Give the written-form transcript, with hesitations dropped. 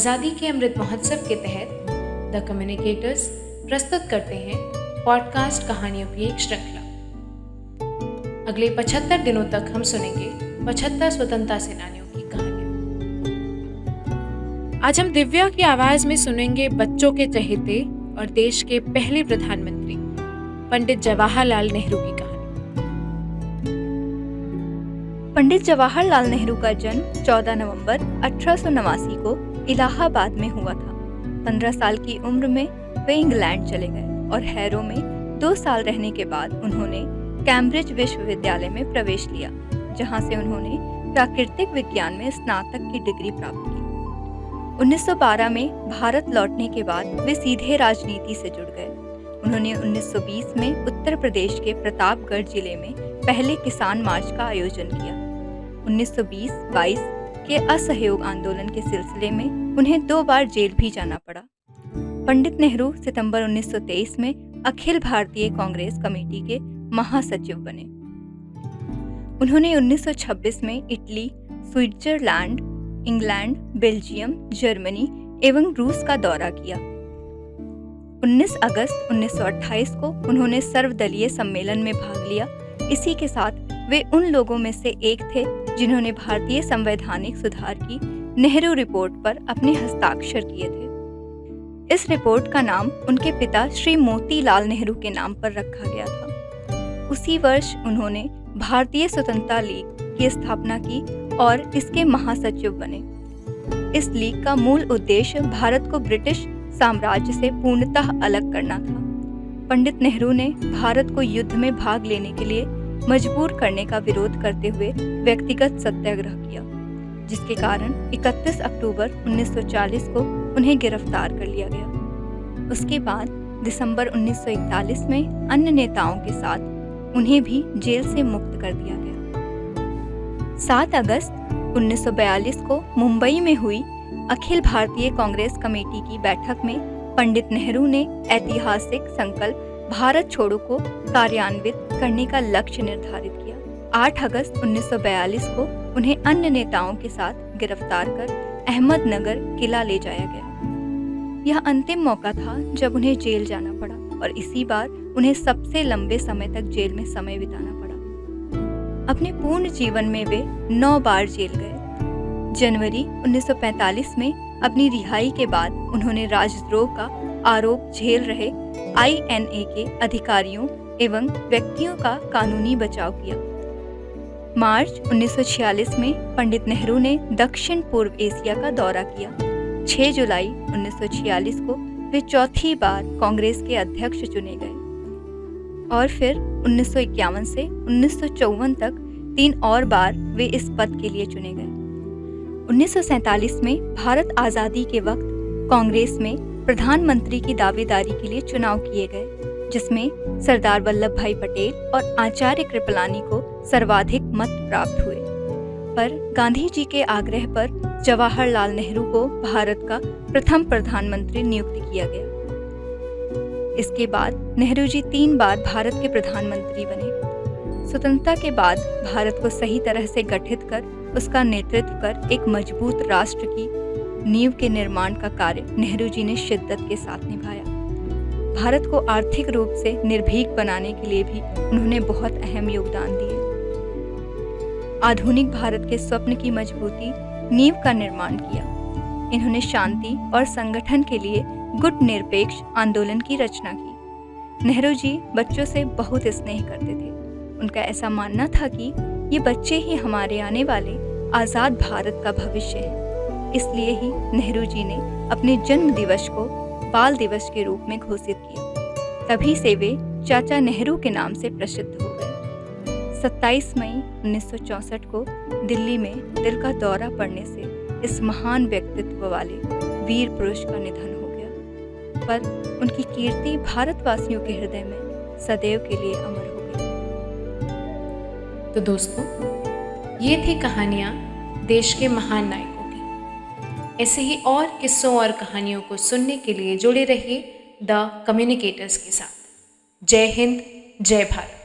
आज़ादी के अमृत महोत्सव के तहत द कम्युनिकेटर्स प्रस्तुत करते हैं पॉडकास्ट कहानियों की एक श्रृंखला। अगले 75 दिनों तक हम सुनेंगे 75 स्वतंत्रता सेनानियों की कहानियां। आज हम दिव्या की आवाज में सुनेंगे बच्चों के चहेते और देश के पहले प्रधानमंत्री पंडित जवाहरलाल नेहरू की कहानी। पंडित जवाहरलाल नेहरू का जन्म 14 नवंबर 1889 को इलाहाबाद में हुआ था। 15 साल की उम्र में वे इंग्लैंड चले गए और हैरो में 2 साल रहने के बाद उन्होंने कैम्ब्रिज विश्वविद्यालय में प्रवेश लिया, जहां से उन्होंने प्राकृतिक विज्ञान में स्नातक की डिग्री प्राप्त की। 1912 में भारत लौटने के बाद वे सीधे राजनीति से जुड़ गए। उन्होंने 1920 में उत्तर प्रदेश के प्रतापगढ़ जिले में पहले किसान मार्च का आयोजन किया। 1920-22 के असहयोग आंदोलन के सिलसिले में उन्हें 2 बार जेल भी जाना पड़ा। पंडित नेहरू सितंबर 1923 में अखिल भारतीय कांग्रेस कमेटी के महासचिव बने। उन्होंने 1926 में Italy, Switzerland, England, Belgium, Germany एवं रूस का दौरा किया। 19 अगस्त 1928 को उन्होंने सर्वदलीय सम्मेलन में भाग लिया। इसी के साथ वे उन लोगों में से एक थे जिन्होंने भारतीय संवैधानिक सुधार की नेहरू रिपोर्ट पर अपने हस्ताक्षर किए थे। इस रिपोर्ट का नाम उनके पिता श्री मोतीलाल नेहरू के नाम पर रखा गया था। उसी वर्ष उन्होंने भारतीय स्वतंत्रता लीग की स्थापना की और इसके महासचिव बने। इस लीग का मूल उद्देश्य भारत को ब्रिटिश साम्राज्य से पूर्णतः अलग करना था। पंडित नेहरू ने भारत को युद्ध में भाग लेने के लिए मजबूर करने का विरोध करते हुए व्यक्तिगत सत्याग्रह किया, जिसके कारण 31 अक्टूबर 1940 को उन्हें गिरफ्तार कर लिया गया। उसके बाद दिसंबर 1941 में अन्य नेताओं के साथ उन्हें भी जेल से मुक्त कर दिया गया। 7 अगस्त 1942 को मुंबई में हुई अखिल भारतीय कांग्रेस कमेटी की बैठक में पंडित नेहरू ने ऐतिहासिक संकल्प भारत छोड़ो को कार्यान्वित करने का लक्ष्य निर्धारित किया। 8 अगस्त 1942 को उन्हें अन्य नेताओं के साथ गिरफ्तार कर अहमदनगर किला ले जाया गया। यह अंतिम मौका था जब उन्हें जेल जाना पड़ा और इसी बार उन्हें सबसे लंबे समय तक जेल में समय बिताना पड़ा। अपने पूर्ण जीवन में वे 9 बार जेल गए। जनवरी 1945 में अपनी रिहाई के बाद उन्होंने राजद्रोह का आरोप झेल रहे INA के अधिकारियों एवं व्यक्तियों का कानूनी बचाव किया। मार्च 1946 में पंडित नेहरू ने दक्षिण पूर्व एशिया का दौरा किया। 6 जुलाई 1946 को वे चौथी बार कांग्रेस के अध्यक्ष चुने गए और फिर 1951 से 1954 तक 3 और बार वे इस पद के लिए चुने गए। 1947 में भारत आज़ादी के वक्त कांग्रेस में प्रधानमंत्री की दावेदारी के लिए चुनाव किए गए, जिसमें सरदार वल्लभ भाई पटेल और आचार्य कृपलानी को सर्वाधिक मत प्राप्त हुए। पर गांधी जी के आग्रह पर जवाहरलाल नेहरू को भारत का प्रथम प्रधानमंत्री नियुक्त किया गया। इसके बाद नेहरू जी 3 बार भारत के प्रधानमंत्री बने। स्वतंत्रता के बाद भारत को सही तरह से गठित कर उसका नेतृत्व कर एक मजबूत राष्ट्र की नींव के निर्माण का कार्य नेहरू जी ने शिद्दत के साथ निभाया। भारत को आर्थिक रूप से निर्भीक बनाने के लिए भी उन्होंने बहुत अहम योगदान दिए। आधुनिक भारत के स्वप्न की मजबूती नींव का निर्माण किया। इन्होंने शांति और संगठन के लिए गुट निरपेक्ष आंदोलन की रचना की। नेहरू जी बच्चों से बहुत स्नेह करते थे। उनका ऐसा मानना था कि ये बच्चे ही हमारे आने वाले आज़ाद भारत का भविष्य है। इसलिए ही नेहरू जी ने अपने जन्म दिवस को बाल दिवस के रूप में घोषित किया। तभी से वे चाचा नेहरू के नाम से प्रसिद्ध हो गए। 27 मई 1964 को दिल्ली में दिल का दौरा पड़ने से इस महान व्यक्तित्व वाले वीर पुरुष का निधन हो गया, पर उनकी कीर्ति भारतवासियों के हृदय में सदैव के लिए अमर हो गई। तो दोस्तों, ये थी कहानियाँ देश के महान नायकों की। ऐसे ही और किस्सों और कहानियों को सुनने के लिए जुड़े रहिए द कम्युनिकेटर्स के साथ। जय हिंद, जय भारत।